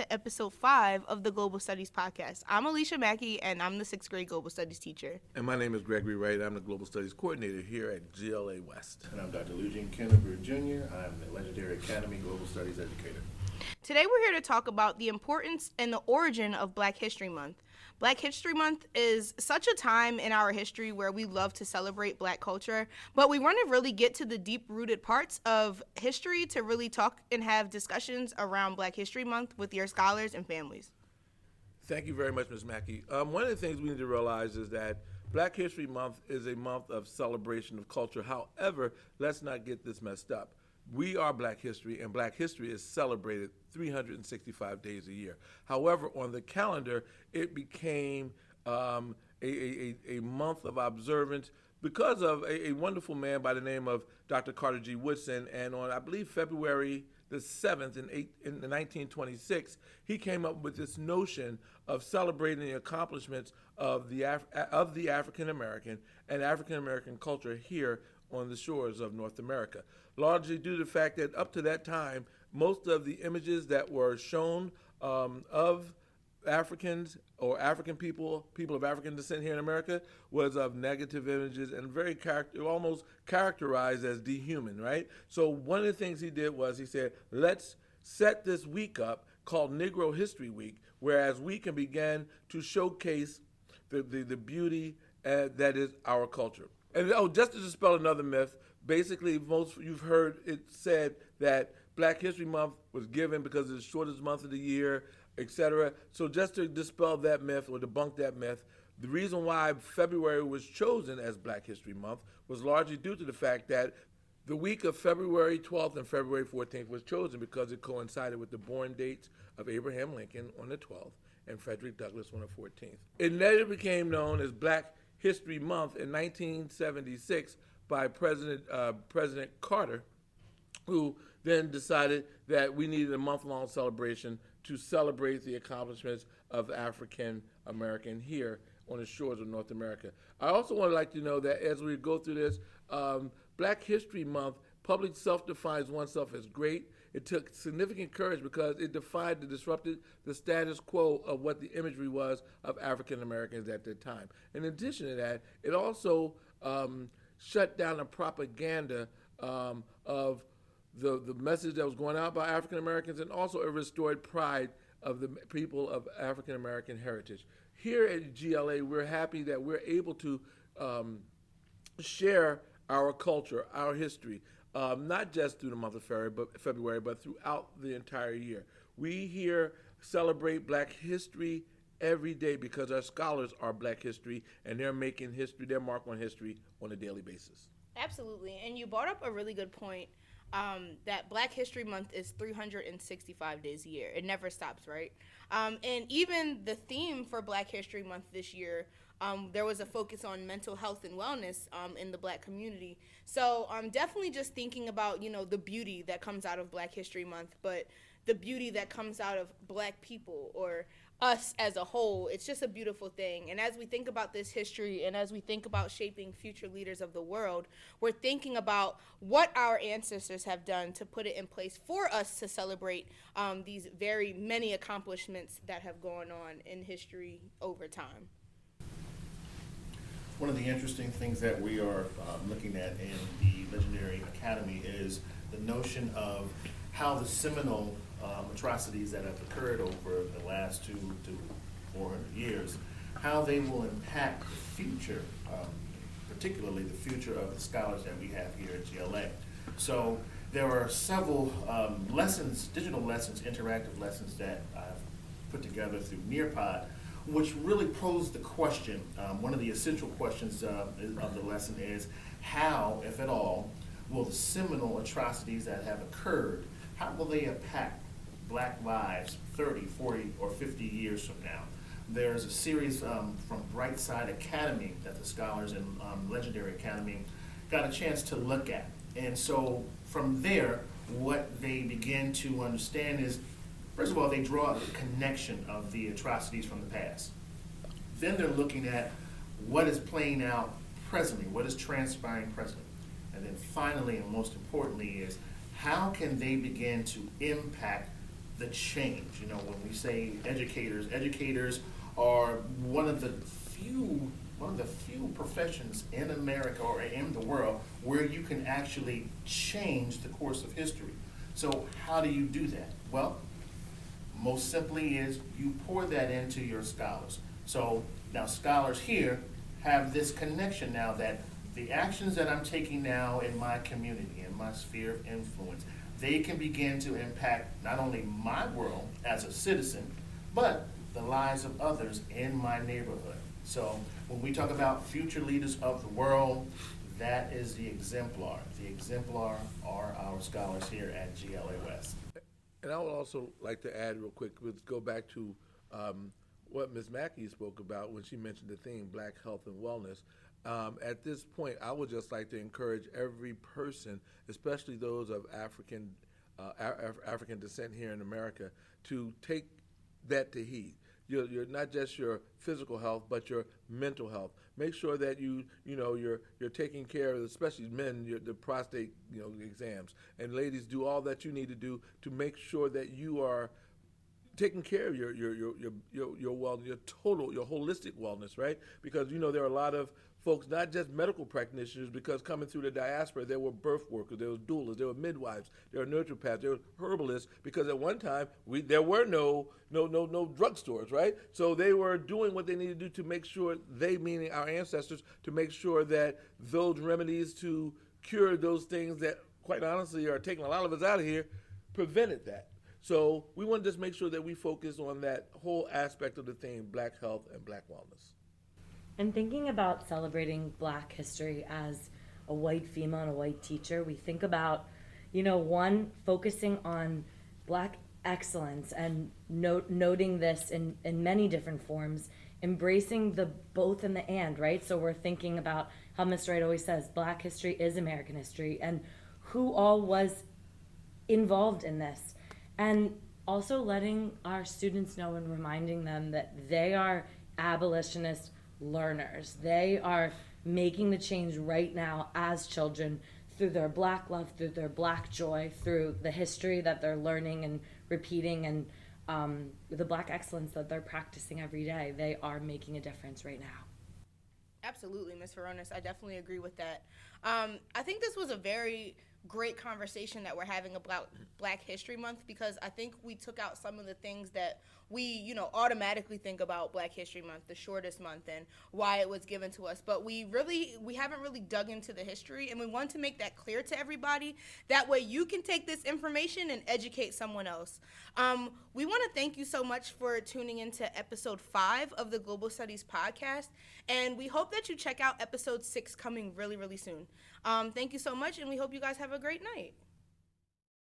to episode 5 of the Global Studies Podcast. I'm Alicia Mackey, and I'm the 6th grade Global Studies teacher. And my name is Gregory Wright. I'm the Global Studies Coordinator here at GLA West. And I'm Dr. Eugene Kenneberg Jr. I'm the Legendary Academy Global Studies Educator. Today we're here to talk about the importance and the origin of Black History Month. Black History Month is such a time in our history where we love to celebrate Black culture, but we want to really get to the deep-rooted parts of history to really talk and have discussions around Black History Month with your scholars and families. Thank you very much, Ms. Mackey. One of the things we need to realize is that Black History Month is a month of celebration of culture. However, let's not get this messed up. We are Black history, and Black history is celebrated 365 days a year. However, on the calendar, it became a month of observance because of a wonderful man by the name of Dr. Carter G. Woodson. And on, I believe, February the 7th in 1926, he came up with this notion of celebrating the accomplishments of the African American and African American culture here on the shores of North America, largely due to the fact that up to that time, most of the images that were shown of Africans or African people of African descent here in America was of negative images and very almost characterized as dehuman, right? So one of the things he did was he said, let's set this week up called Negro History Week, whereas we can begin to showcase the beauty that is our culture. And just to dispel another myth, basically you've heard it said that Black History Month was given because it's the shortest month of the year, etc. So just to dispel that myth or debunk that myth, the reason why February was chosen as Black History Month was largely due to the fact that the week of February 12th and February 14th was chosen because it coincided with the born dates of Abraham Lincoln on the 12th and Frederick Douglass on the 14th. It later became known as Black History Month in 1976 by President Carter, who then decided that we needed a month-long celebration to celebrate the accomplishments of African American here on the shores of North America. I also want to like to know that as we go through this, Black History Month, public self-defines oneself as great. It took significant courage because it disrupted the status quo of what the imagery was of African Americans at that time. In addition to that, it also shut down the propaganda of the message that was going out by African Americans, and also it restored pride of the people of African American heritage. Here at GLA, we're happy that we're able to share our culture, our history, not just through the month of February, but throughout the entire year. We here celebrate Black history every day because our scholars are Black history, and they're making history, their mark on history on a daily basis. Absolutely, and you brought up a really good point, that Black History Month is 365 days a year. It never stops, right? And even the theme for Black History Month this year, there was a focus on mental health and wellness in the Black community. So I'm definitely just thinking about, the beauty that comes out of Black History Month, but the beauty that comes out of Black people or us as a whole. It's just a beautiful thing. And as we think about this history and as we think about shaping future leaders of the world, we're thinking about what our ancestors have done to put it in place for us to celebrate these very many accomplishments that have gone on in history over time. One of the interesting things that we are looking at in the Legendary Academy is the notion of how the seminal atrocities that have occurred over the last 200 to 400 years, how they will impact the future, particularly the future of the scholars that we have here at GLA. So there are several lessons, digital lessons, interactive lessons that I've put together through Nearpod, which really pose the question, one of the essential questions of the lesson is, how, if at all, will the seminal atrocities that have occurred, how will they impact Black lives 30, 40, or 50 years from now? There's a series from Brightside Academy that the scholars in Legendary Academy got a chance to look at. And so from there, what they begin to understand is, first of all, they draw the connection of the atrocities from the past. Then they're looking at what is playing out presently, what is transpiring presently. And then finally, and most importantly, is how can they begin to impact the change. You know, when we say educators are one of the few professions in America or in the world where you can actually change the course of history. So how do you do that? Well, most simply is you pour that into your scholars. So now scholars here have this connection now that the actions that I'm taking now in my community, in my sphere of influence, they can begin to impact not only my world as a citizen, but the lives of others in my neighborhood. So when we talk about future leaders of the world, that is the exemplar. The exemplar are our scholars here at GLA West. And I would also like to add real quick, let's go back to what Ms. Mackey spoke about when she mentioned the theme, Black Health and Wellness. At this point, I would just like to encourage every person, especially those of African descent here in America, to take that to heed. You're not just your physical health, but your mental health. Make sure that you're taking care of, especially men, the prostate exams, and ladies, do all that you need to do to make sure that you are taking care of your wellness, your holistic wellness, right? Because there are a lot of folks, not just medical practitioners, because coming through the diaspora, there were birth workers, there were doulas, there were midwives, there were naturopaths, there were herbalists, because at one time there were no drugstores, right? So they were doing what they needed to do to make sure meaning our ancestors, to make sure that those remedies to cure those things that, quite honestly, are taking a lot of us out of here, prevented that. So we want to just make sure that we focus on that whole aspect of the theme, Black health and Black wellness. And thinking about celebrating Black history as a white female and a white teacher, we think about, one, focusing on Black excellence and noting this in many different forms, embracing the both and the and, right? So we're thinking about how Mr. Wright always says, Black history is American history, and who all was involved in this. And also letting our students know and reminding them that they are abolitionist learners. They are making the change right now as children through their Black love, through their Black joy, through the history that they're learning and repeating, and the Black excellence that they're practicing every day. They are making a difference right now. Absolutely, Ms. Veronis. I definitely agree with that. I think this was a very great conversation that we're having about Black History Month, because I think we took out some of the things that we, automatically think about Black History Month, the shortest month, and why it was given to us. But we haven't really dug into the history, and we want to make that clear to everybody. That way you can take this information and educate someone else. We want to thank you so much for tuning into episode 5 of the Global Studies podcast, and we hope that you check out episode 6 coming really, really soon. Thank you so much, and we hope you guys have a great night.